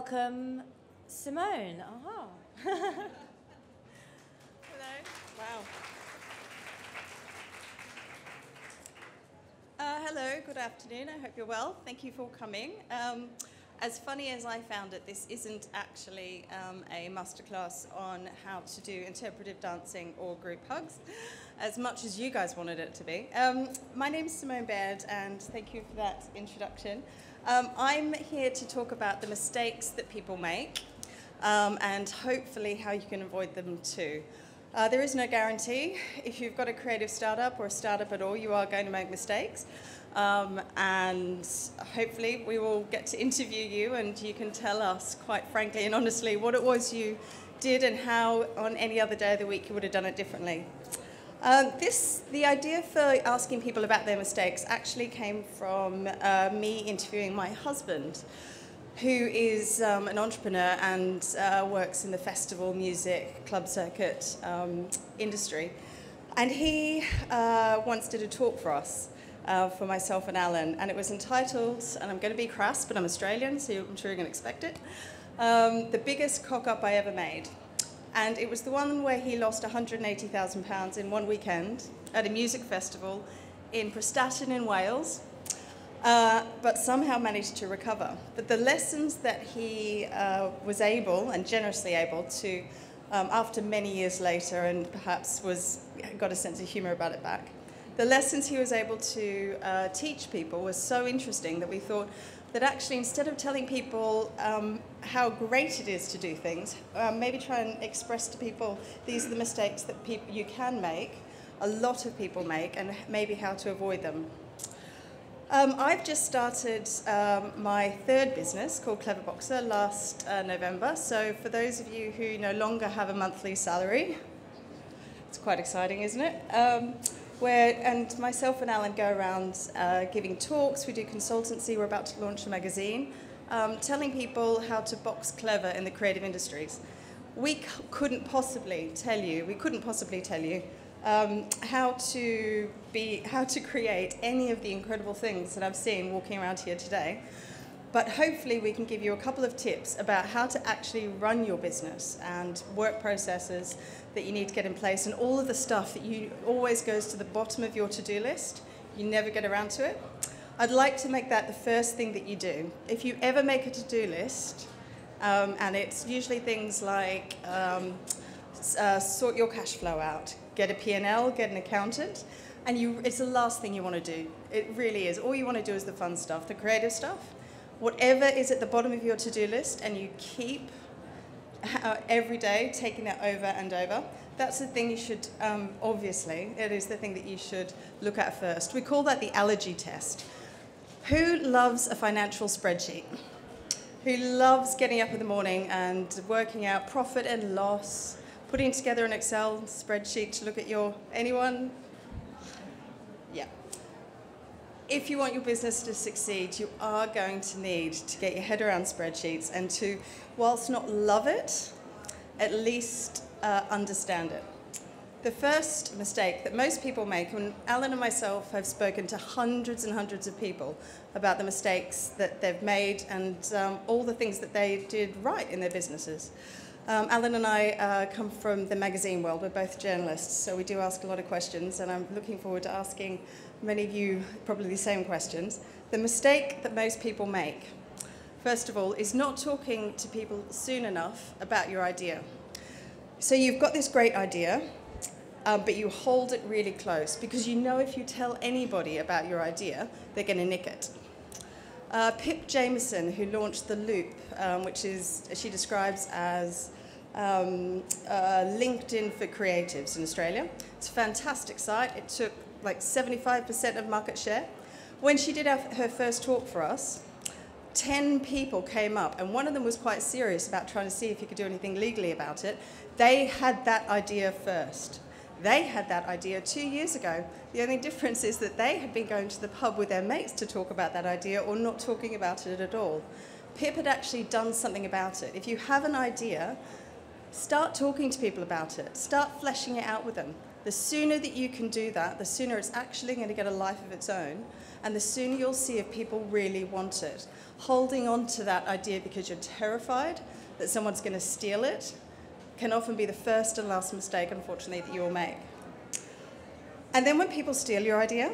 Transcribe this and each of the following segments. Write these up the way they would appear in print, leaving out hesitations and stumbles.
welcome Simone. Aha. Hello. Wow. Hello, good afternoon. I hope you're well. Thank you for coming. As funny as I found it, this isn't actually a masterclass on how to do interpretive dancing or group hugs, as much as you guys wanted it to be. My name is Simone Baird, and thank you for that introduction. I'm here to talk about the mistakes that people make, and hopefully how you can avoid them too. There is no guarantee. If you've got a creative startup or a startup at all, you are going to make mistakes. And hopefully we will get to interview you and you can tell us quite frankly and honestly what it was you did and how on any other day of the week you would have done it differently. The idea for asking people about their mistakes actually came from me interviewing my husband, who is an entrepreneur and works in the festival, music, club circuit industry. And he once did a talk for us, for myself and Alan, and it was entitled, and I'm going to be crass, but I'm Australian, so I'm sure you're going to expect it, The Biggest Cock-Up I Ever Made. And it was the one where he lost £180,000 in one weekend at a music festival in Prestatyn in Wales, but somehow managed to recover. But the lessons that he was able, and generously able, to, after many years later, and perhaps got a sense of humour about it back, the lessons he was able to teach people was so interesting that we thought that actually instead of telling people how great it is to do things, maybe try and express to people these are the mistakes that you can make, a lot of people make, and maybe how to avoid them. I've just started my third business called Clever Boxer last November. So for those of you who no longer have a monthly salary, it's quite exciting, isn't it? And myself and Alan go around giving talks. We do consultancy. We're about to launch a magazine, telling people how to box clever in the creative industries. We couldn't possibly tell you how to create any of the incredible things that I've seen walking around here today. But hopefully we can give you a couple of tips about how to actually run your business and work processes that you need to get in place and all of the stuff that always goes to the bottom of your to-do list. You never get around to it. I'd like to make that the first thing that you do. If you ever make a to-do list, and it's usually things like sort your cash flow out, get a P&L, get an accountant, and it's the last thing you want to do. It really is. All you want to do is the fun stuff, the creative stuff. Whatever is at the bottom of your to-do list and you keep every day taking that over and over, that's the thing you should, obviously, it is the thing that you should look at first. We call that the Allergy Test. Who loves a financial spreadsheet? Who loves getting up in the morning and working out profit and loss, putting together an Excel spreadsheet to look at anyone? Yeah. If you want your business to succeed, you are going to need to get your head around spreadsheets and to, whilst not love it, at least understand it. The first mistake that most people make, and Alan and myself have spoken to hundreds and hundreds of people about the mistakes that they've made and all the things that they did right in their businesses. Alan and I come from the magazine world. We're both journalists, so we do ask a lot of questions, and I'm looking forward to asking many of you probably the same questions. The mistake that most people make, first of all, is not talking to people soon enough about your idea. So you've got this great idea, but you hold it really close because you know if you tell anybody about your idea, they're going to nick it. Pip Jameson, who launched The Loop, which she describes as LinkedIn for creatives in Australia. It's a fantastic site. It took like 75% of market share. When she did her first talk for us, 10 people came up, and one of them was quite serious about trying to see if he could do anything legally about it. They had that idea first. They had that idea 2 years ago. The only difference is that they had been going to the pub with their mates to talk about that idea or not talking about it at all. Pip had actually done something about it. If you have an idea, start talking to people about it. Start fleshing it out with them. The sooner that you can do that, the sooner it's actually going to get a life of its own, and the sooner you'll see if people really want it. holding on to that idea because you're terrified that someone's going to steal it can often be the first and last mistake, unfortunately, that you will make. And then when people steal your idea,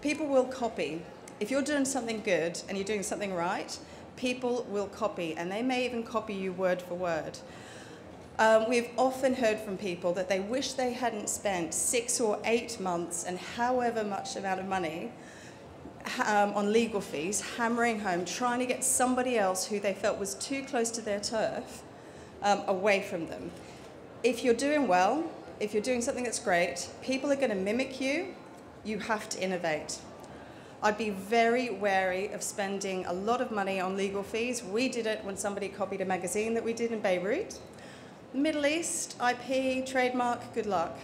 people will copy. If you're doing something good and you're doing something right, people will copy, and they may even copy you word for word. We've often heard from people that they wish they hadn't spent 6 or 8 months and however much amount of money on legal fees, hammering home, trying to get somebody else who they felt was too close to their turf away from them. If you're doing well, if you're doing something that's great, people are going to mimic you. You have to innovate. I'd be very wary of spending a lot of money on legal fees. We did it when somebody copied a magazine that we did in Beirut. Middle East, IP, trademark, good luck.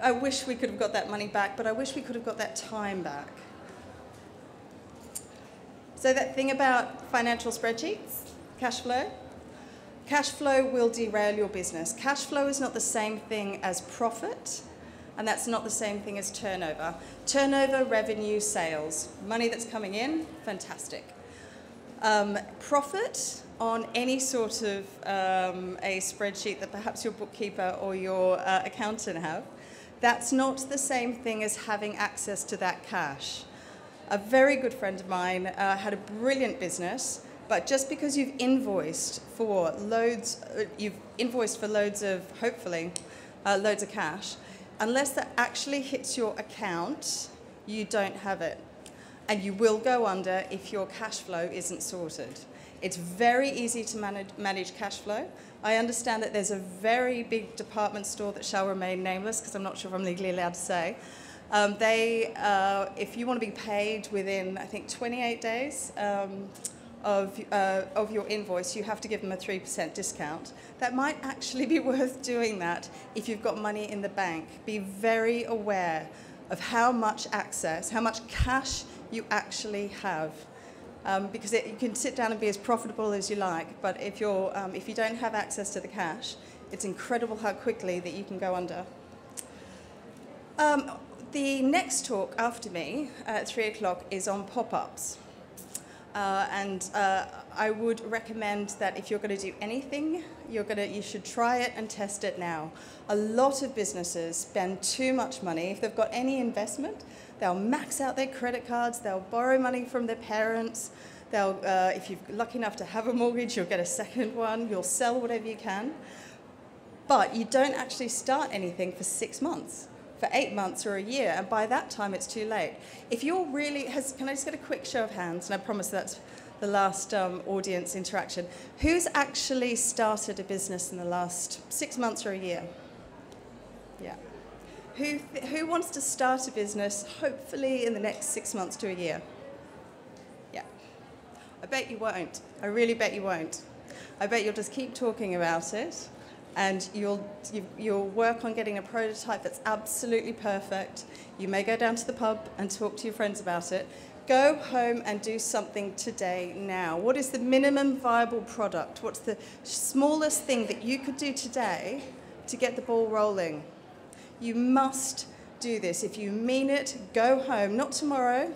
I wish we could have got that money back, but I wish we could have got that time back. So that thing about financial spreadsheets, cash flow will derail your business. Cash flow is not the same thing as profit, and that's not the same thing as turnover. Turnover, revenue, sales, money that's coming in, fantastic. Profit on any sort of a spreadsheet that perhaps your bookkeeper or your accountant have, that's not the same thing as having access to that cash. A very good friend of mine had a brilliant business, but just because you've invoiced for loads of, hopefully, loads of cash, unless that actually hits your account, you don't have it. And you will go under if your cash flow isn't sorted. It's very easy to manage cash flow. I understand that there's a very big department store that shall remain nameless, because I'm not sure if I'm legally allowed to say. If you want to be paid within, I think, 28 days of your invoice, you have to give them a 3% discount. That might actually be worth doing that if you've got money in the bank. Be very aware of how much access, how much cash you actually have. Because you can sit down and be as profitable as you like, but if you don't have access to the cash, it's incredible how quickly that you can go under. The next talk after me at 3 o'clock is on pop-ups. I would recommend that if you're going to do anything, you should try it and test it now. A lot of businesses spend too much money. If they've got any investment, they'll max out their credit cards, they'll borrow money from their parents, if you're lucky enough to have a mortgage, you'll get a second one, you'll sell whatever you can. But you don't actually start anything for 6 months, for 8 months or a year, and by that time it's too late. If you're really, can I just get a quick show of hands, and I promise that's the last audience interaction. Who's actually started a business in the last 6 months or a year? Yeah. Who wants to start a business, hopefully in the next 6 months to a year? Yeah. I bet you won't. I really bet you won't. I bet you'll just keep talking about it, and you'll work on getting a prototype that's absolutely perfect. You may go down to the pub and talk to your friends about it. Go home and do something today, now. What is the minimum viable product? What's the smallest thing that you could do today to get the ball rolling? You must do this. If you mean it, go home. Not tomorrow,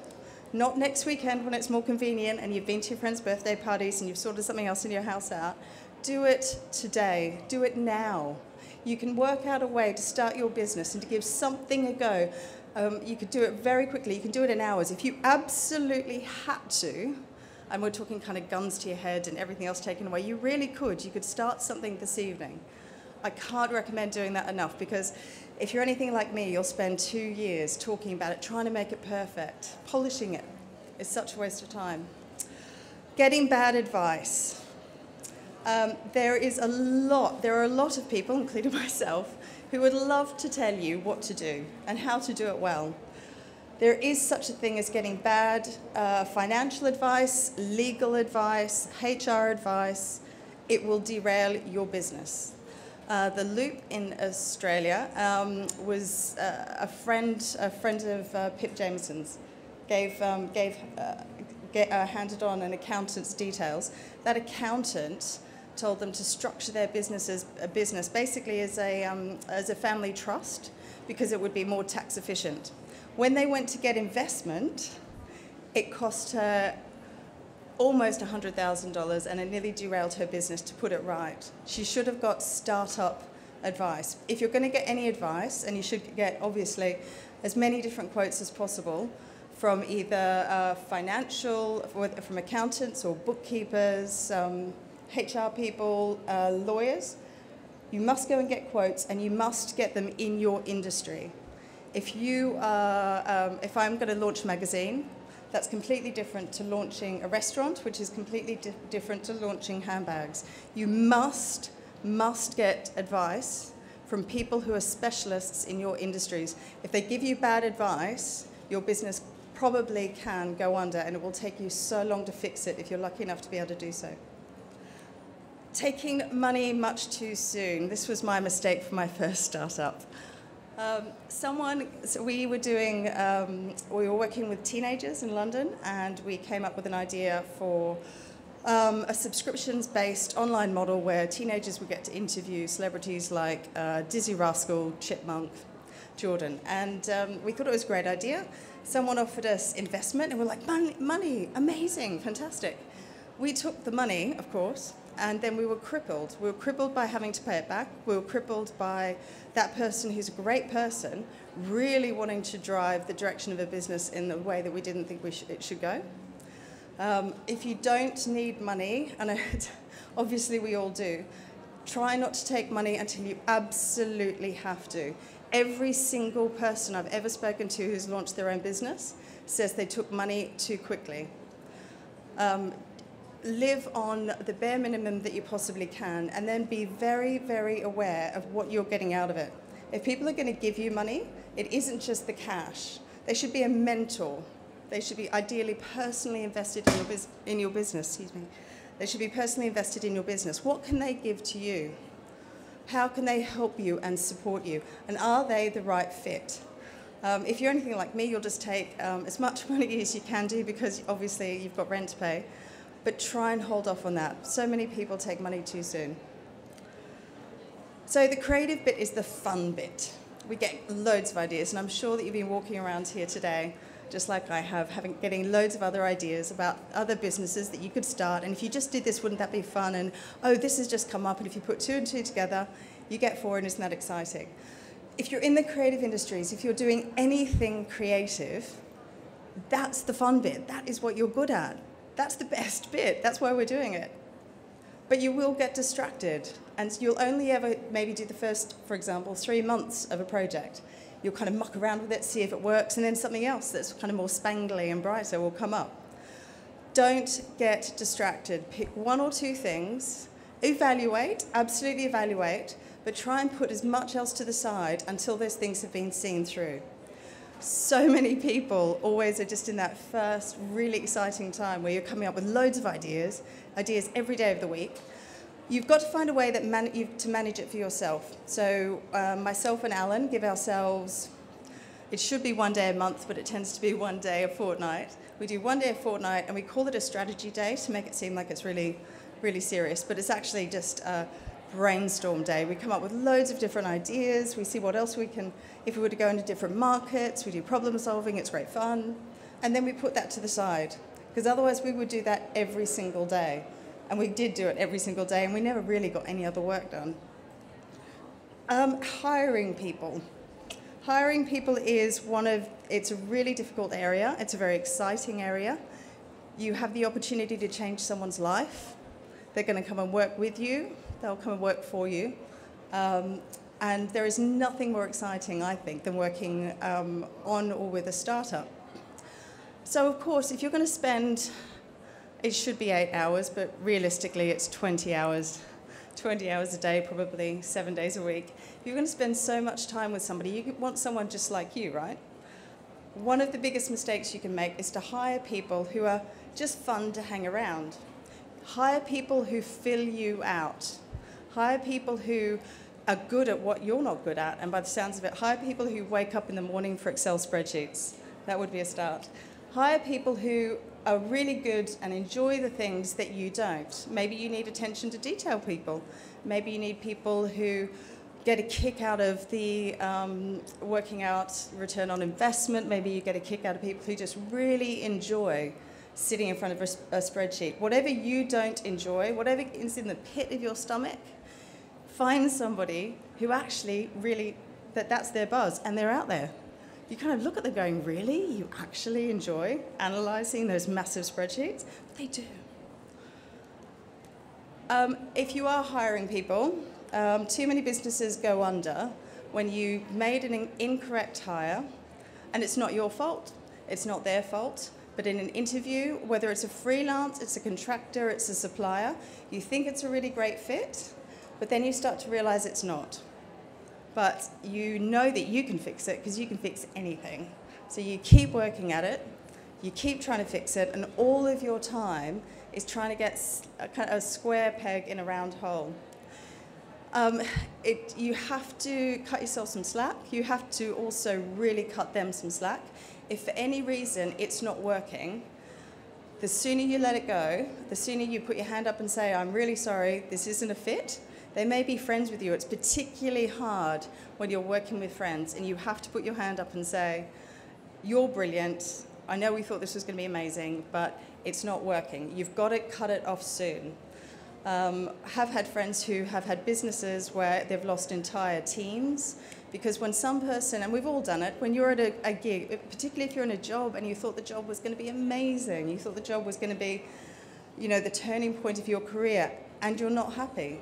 not next weekend when it's more convenient and you've been to your friends' birthday parties and you've sorted something else in your house out. Do it today. Do it now. You can work out a way to start your business and to give something a go. You could do it very quickly. You can do it in hours. If you absolutely had to, and we're talking kind of guns to your head and everything else taken away, you really could. You could start something this evening. I can't recommend doing that enough, because if you're anything like me, you'll spend 2 years talking about it, trying to make it perfect. Polishing it is such a waste of time. Getting bad advice. There are a lot of people, including myself, who would love to tell you what to do and how to do it well. There is such a thing as getting bad financial advice, legal advice, HR advice. It will derail your business. The Loop in Australia was a friend of Pip Jameson's, handed on an accountant's details. That accountant told them to structure their business as a business, basically as a family trust, because it would be more tax efficient. When they went to get investment, it cost her almost $100,000 and it nearly derailed her business to put it right. She should have got startup advice. If you're going to get any advice, and you should get, obviously, as many different quotes as possible from either financial, from accountants or bookkeepers, HR people, lawyers, you must go and get quotes, and you must get them in your industry. If I'm going to launch a magazine, that's completely different to launching a restaurant, which is completely different to launching handbags. You must get advice from people who are specialists in your industries. If they give you bad advice, your business probably can go under, and it will take you so long to fix it if you're lucky enough to be able to do so. Taking money much too soon. This was my mistake for my first startup. We were working with teenagers in London, and we came up with an idea for a subscriptions-based online model where teenagers would get to interview celebrities like Dizzy Rascal, Chipmunk, Jordan. And we thought it was a great idea. Someone offered us investment, and we're like, money, amazing, fantastic. We took the money, of course, and then we were crippled. We were crippled by having to pay it back. We were crippled by that person who's a great person really wanting to drive the direction of a business in the way that we didn't think it should go. If you don't need money, and obviously we all do, try not to take money until you absolutely have to. Every single person I've ever spoken to who's launched their own business says they took money too quickly. Live on the bare minimum that you possibly can, and then be very, very aware of what you're getting out of it. If people are going to give you money, it isn't just the cash. They should be a mentor. They should be ideally personally invested in your business. Excuse me. They should be personally invested in your business. What can they give to you? How can they help you and support you? And are they the right fit? If you're anything like me, you'll just take as much money as you can do, because obviously you've got rent to pay. But try and hold off on that. So many people take money too soon. So the creative bit is the fun bit. We get loads of ideas, and I'm sure that you've been walking around here today, just like I have, getting loads of other ideas about other businesses that you could start. And if you just did this, wouldn't that be fun? And, oh, this has just come up, and if you put 2 and 2 together, you get 4, and isn't that exciting? If you're in the creative industries, if you're doing anything creative, that's the fun bit. That is what you're good at. That's the best bit. That's why we're doing it. But you will get distracted, and you'll only ever maybe do the first, for example, 3 months of a project. You'll kind of muck around with it, see if it works, and then something else that's kind of more spangly and brighter will come up. Don't get distracted. Pick 1 or 2 things. Evaluate, absolutely evaluate, but try and put as much else to the side until those things have been seen through. So many people always are just in that first really exciting time where you're coming up with loads of ideas every day of the week. You've got to find a way that to manage it for yourself. So myself and Alan give ourselves, it should be 1 day a month, but it tends to be 1 day a fortnight. We do 1 day a fortnight, and we call it a strategy day to make it seem like it's really, really serious, but it's actually just a brainstorm day. We come up with loads of different ideas. We see what else we can, if we were to go into different markets, we do problem solving, it's great fun. And then we put that to the side, because otherwise we would do that every single day. And we did do it every single day, and we never really got any other work done. Hiring people. Hiring people is it's a really difficult area. It's a very exciting area. You have the opportunity to change someone's life. They're going to come and work with you. They'll come and work for you. And there is nothing more exciting, I think, than working on or with a startup. So, of course, if you're going to spend, it should be 8 hours, but realistically it's 20 hours. 20 hours a day, probably 7 days a week. If you're going to spend so much time with somebody, you want someone just like you, right? One of the biggest mistakes you can make is to hire people who are just fun to hang around. Hire people who fill you out. Hire people who are good at what you're not good at, and by the sounds of it, hire people who wake up in the morning for Excel spreadsheets. That would be a start. Hire people who are really good and enjoy the things that you don't. Maybe you need attention to detail people. Maybe you need people who get a kick out of the working out return on investment. Maybe you get a kick out of people who just really enjoy sitting in front of a spreadsheet. Whatever you don't enjoy, whatever is in the pit of your stomach, find somebody who actually really, that's their buzz, and they're out there. You kind of look at them going, really? You actually enjoy analysing those massive spreadsheets? But they do. If you are hiring people, too many businesses go under when you made an incorrect hire, and it's not your fault, it's not their fault, but in an interview, whether it's a freelance, it's a contractor, it's a supplier, you think it's a really great fit, but then you start to realize it's not. But you know that you can fix it because you can fix anything. So you keep working at it, you keep trying to fix it, and all of your time is trying to get a square peg in a round hole. You have to cut yourself some slack. You have to also really cut them some slack. If for any reason it's not working, the sooner you let it go, the sooner you put your hand up and say, I'm really sorry, this isn't a fit. They may be friends with you. It's particularly hard when you're working with friends and you have to put your hand up and say, you're brilliant. I know we thought this was going to be amazing, but it's not working. You've got to cut it off soon. Have had friends who have had businesses where they've lost entire teams because when some person, and we've all done it, when you're at a gig, particularly if you're in a job and you thought the job was going to be amazing, you thought the job was going to be, you know, the turning point of your career, and you're not happy.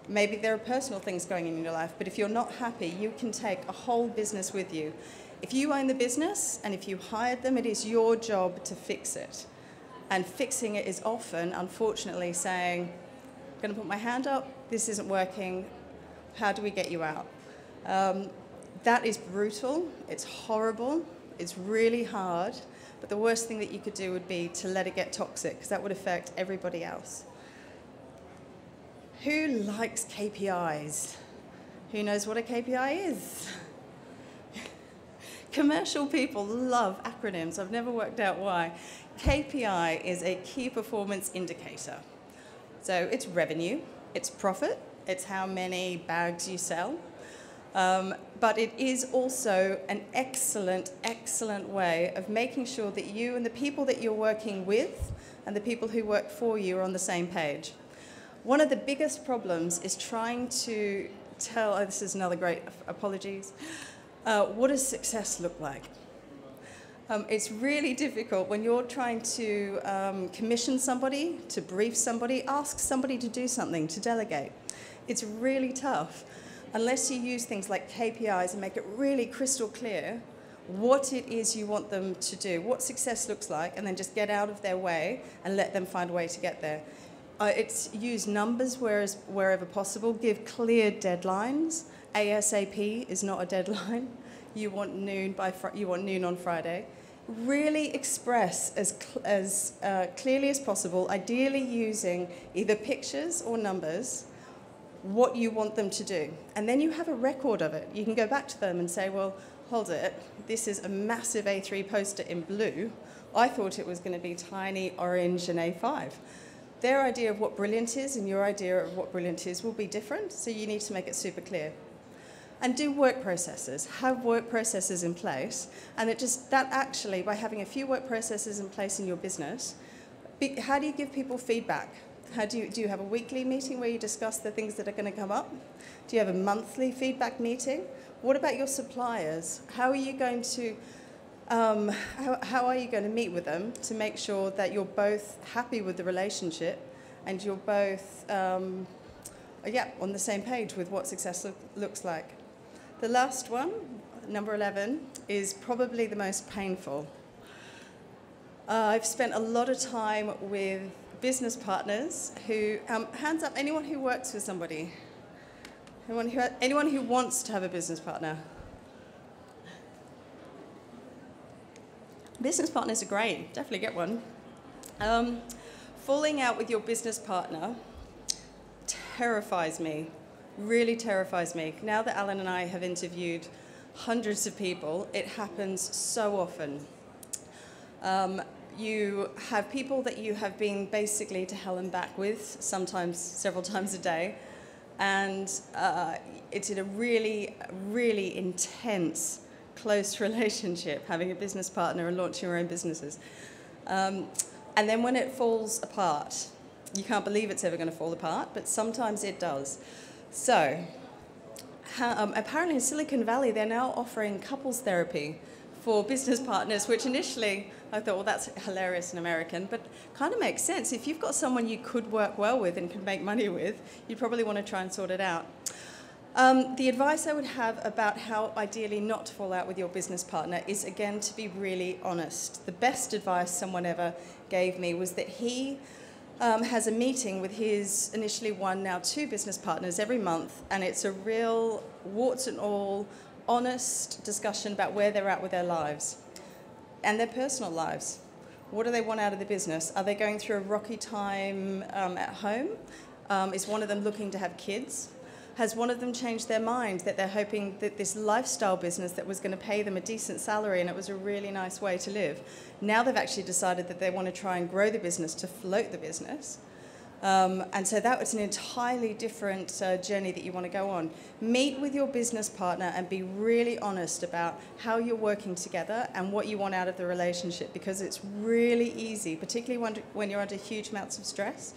Maybe there are personal things going on in your life, but if you're not happy, you can take a whole business with you. If you own the business and if you hired them, it is your job to fix it. And fixing it is often, unfortunately, saying, I'm going to put my hand up, this isn't working, how do we get you out? That is brutal, it's horrible, it's really hard, but the worst thing that you could do would be to let it get toxic, because that would affect everybody else. Who likes KPIs? Who knows what a KPI is? Commercial people love acronyms. I've never worked out why. KPI is a key performance indicator. So it's revenue, it's profit, it's how many bags you sell. But it is also an excellent, excellent way of making sure that you and the people that you're working with and the people who work for you are on the same page. One of the biggest problems is trying to tell, oh, this is another great, apologies, what does success look like? It's really difficult when you're trying to commission somebody, to brief somebody, ask somebody to do something, to delegate. It's really tough unless you use things like KPIs and make it really crystal clear what it is you want them to do, what success looks like, and then just get out of their way and let them find a way to get there. It's use numbers wherever possible, give clear deadlines. ASAP is not a deadline. You want noon on Friday. Really express as clearly as possible, ideally using either pictures or numbers, what you want them to do. And then you have a record of it. You can go back to them and say, well, hold it, this is a massive A3 poster in blue. I thought it was going to be tiny orange and A5. Their idea of what brilliant is and your idea of what brilliant is will be different, so you need to make it super clear. And do work processes, have work processes in place, and that actually, by having a few work processes in place in your business, how do you give people feedback? Do you have a weekly meeting where you discuss the things that are going to come up? Do you have a monthly feedback meeting? What about your suppliers? How are you going to how are you going to meet with them to make sure that you're both happy with the relationship and you're both on the same page with what success looks like? The last one, number 11, is probably the most painful. I've spent a lot of time with business partners who, hands up, anyone who works with somebody? Anyone who wants to have a business partner? Business partners are great, definitely get one. Falling out with your business partner terrifies me, really terrifies me. Now that Alan and I have interviewed hundreds of people, it happens so often. You have people that you have been basically to hell and back with, sometimes several times a day, And it's in a really, really intense, close relationship, having a business partner and launching your own businesses. And then when it falls apart, you can't believe it's ever going to fall apart, but sometimes it does. So, apparently in Silicon Valley, they're now offering couples therapy for business partners, which initially I thought, well, that's hilarious and American, but kind of makes sense. If you've got someone you could work well with and can make money with, you probably want to try and sort it out. The advice I would have about how ideally not to fall out with your business partner is, again, to be really honest. The best advice someone ever gave me was that he has a meeting with his initially one, now two business partners every month, and it's a real warts and all, honest discussion about where they're at with their lives and their personal lives. What do they want out of the business? Are they going through a rocky time at home? Is one of them looking to have kids? Has one of them changed their mind that they're hoping that this lifestyle business that was going to pay them a decent salary and it was a really nice way to live, now they've actually decided that they want to try and grow the business to float the business? And so that was an entirely different journey that you want to go on. Meet with your business partner and be really honest about how you're working together and what you want out of the relationship, because it's really easy, particularly when you're under huge amounts of stress,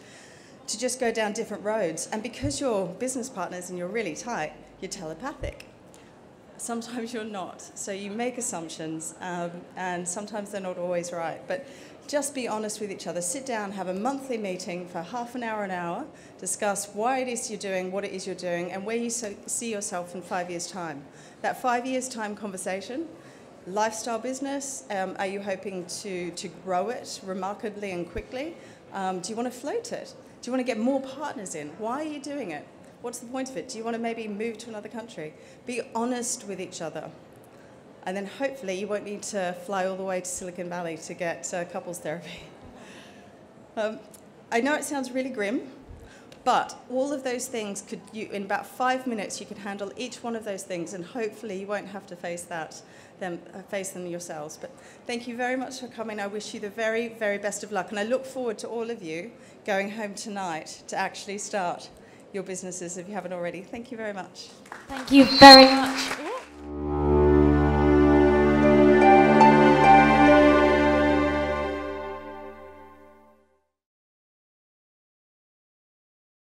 to just go down different roads. And because you're business partners and you're really tight, you're telepathic. Sometimes you're not. So you make assumptions, and sometimes they're not always right. But just be honest with each other. Sit down, have a monthly meeting for half an hour, discuss why it is you're doing what it is you're doing, and where you see yourself in 5 years' time. That 5 years' time conversation, lifestyle business, are you hoping to grow it remarkably and quickly? Do you want to float it? Do you want to get more partners in? Why are you doing it? What's the point of it? Do you want to maybe move to another country? Be honest with each other. And then hopefully you won't need to fly all the way to Silicon Valley to get couples therapy. I know it sounds really grim, but all of those things in about 5 minutes, you could handle each one of those things, and hopefully you won't have to face them yourselves. But thank you very much for coming. I wish you the very, very best of luck. And I look forward to all of you going home tonight to actually start your businesses if you haven't already. Thank you very much. Thank you very much.